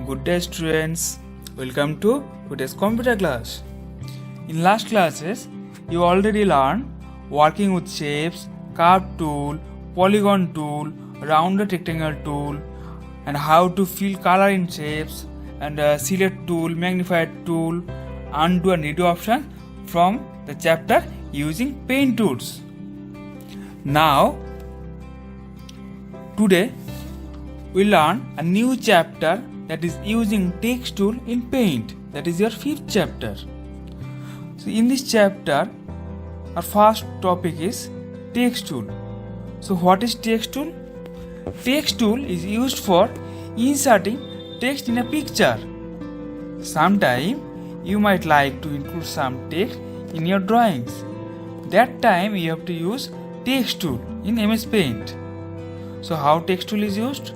Good day students, welcome to today's computer class. In last classes, you already learned working with shapes, curve tool, polygon tool, rounded rectangle tool, and how to fill color in shapes, and select tool, magnified tool, undo and redo option from the chapter using paint tools. Now, today we learn a new chapter that is using text tool in paint. That is your fifth chapter. So in this chapter, our first topic is text tool. So what is text tool? Text tool is used for inserting text in a picture. Sometime you might like to include some text in your drawings. That time you have to use text tool in MS Paint. So how text tool is used?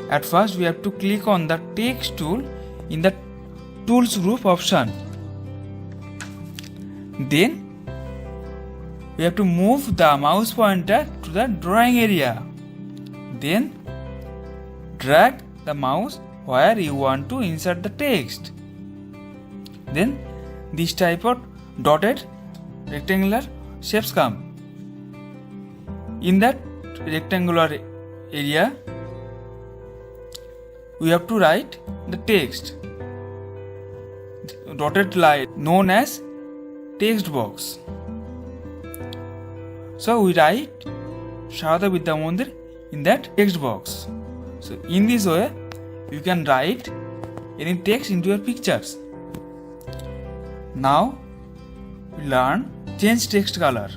At first we have to click on the text tool in the tools group option. Then we have to move the mouse pointer to the drawing area. Then drag the mouse where you want to insert the text. Then this type of dotted rectangular shapes come. In that rectangular area, we have to write the text. Dotted line known as text box. So we write Sharada Vidya Mandir in that text box. So in this way, you can write any text into your pictures. Now we learn change text color.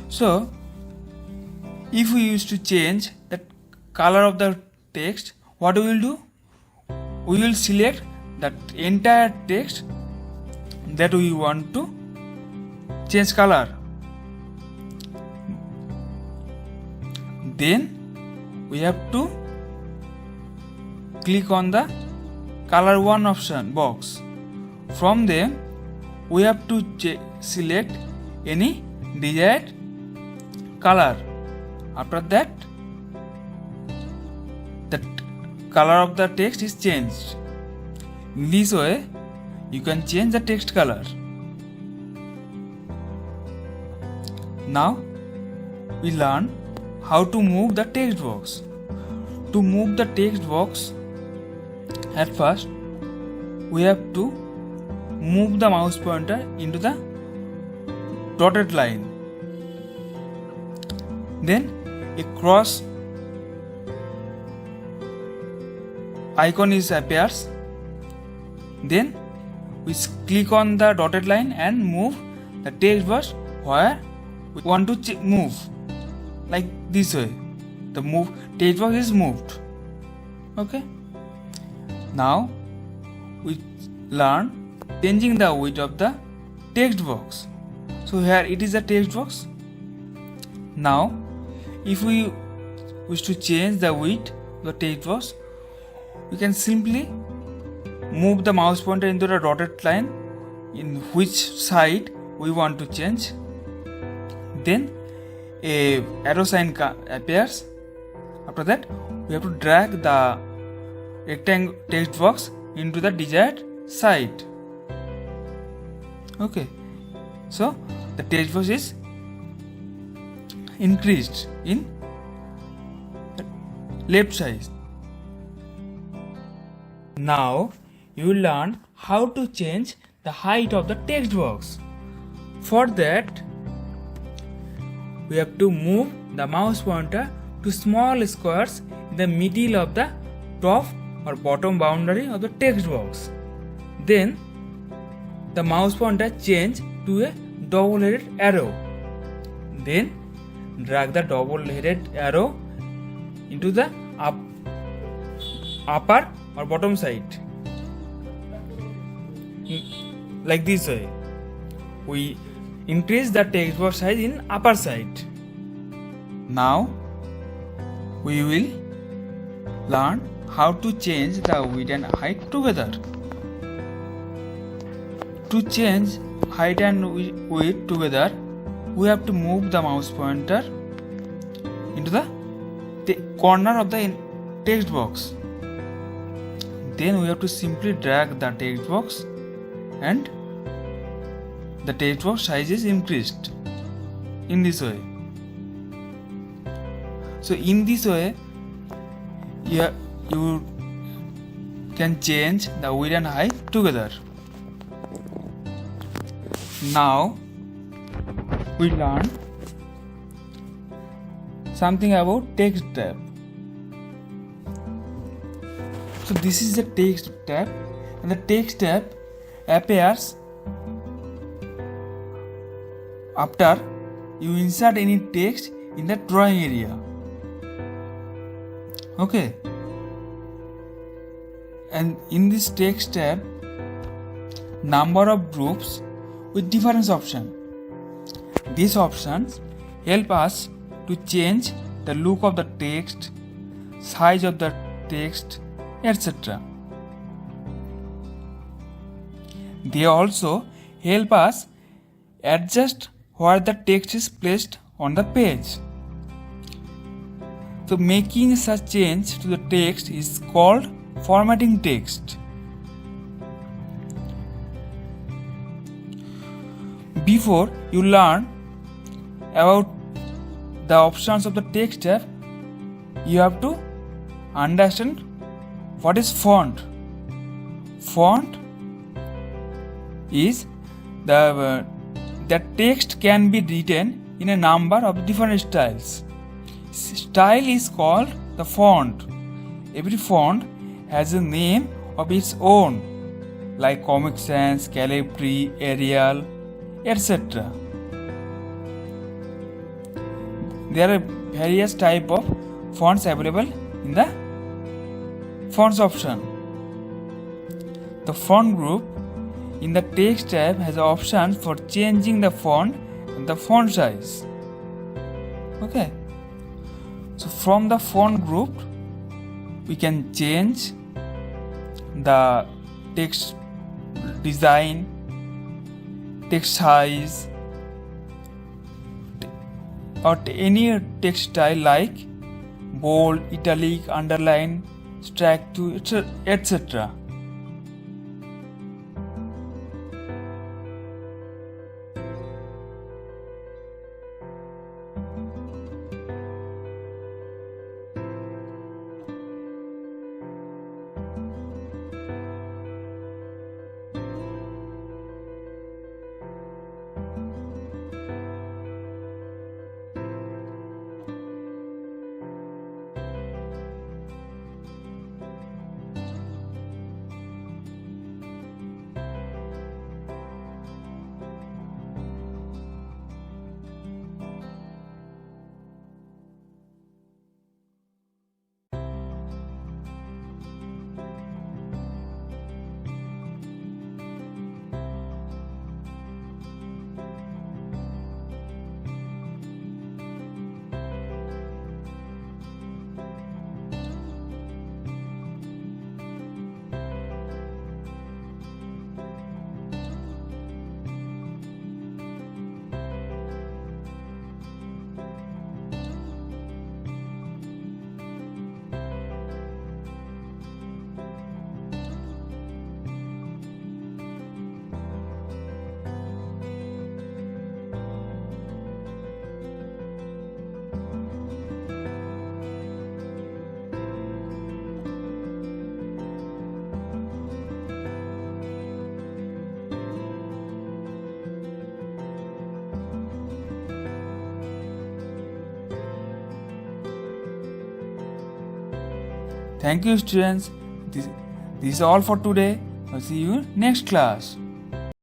So if we used to change the color of the text, what we will do? We will select that entire text that we want to change color. Then we have to click on the color 1 option box. From there we have to select any desired color. After that, the color of the text is changed. In this way, you can change the text color. Now, we learn how to move the text box. To move the text box, at first, we have to move the mouse pointer into the dotted line. Then a cross icon appears. Then we click on the dotted line and move the text box where we want to move, like this way. The text box is moved. Okay. Now we learn changing the width of the text box. So here it is a text box. Now if we wish to change the width of the text box, we can simply move the mouse pointer into the dotted line in which side we want to change. Then a arrow sign appears. After that, we have to drag the rectangle text box into the desired side. Okay, so the text box is increased in left side. Now you will learn how to change the height of the text box. For that, we have to move the mouse pointer to small squares in the middle of the top or bottom boundary of the text box. Then the mouse pointer change to a double-headed arrow. Then drag the double-headed arrow into the upper or bottom side. Like this way, we increase the text box size in upper side. Now we will learn how to change the width and height together. To change height and width together, we have to move the mouse pointer into the corner of the text box. Then we have to simply drag the text box and the text box size is increased in this way. So in this way you can change the width and height together. Now we learn something about text tab. So this is the text tab, and the text tab appears after you insert any text in the drawing area. Okay, and in this text tab, number of groups with different options. These options help us to change the look of the text, size of the text, etc. They also help us adjust where the text is placed on the page. So making such change to the text is called formatting text. Before you learn about the options of the text tab, you have to understand what is font. Font is the text can be written in a number of different styles. Style is called the font. Every font has a name of its own, like Comic Sans, Calibri, Arial, etc. There are various type of fonts available in the fonts option. The font group in the text tab has options for changing the font and the font size. Okay. So from the font group, we can change the text design, text size, or any text style like bold, italic, underline, strike to, etc. Thank you, students. This is all for today. I'll see you next class.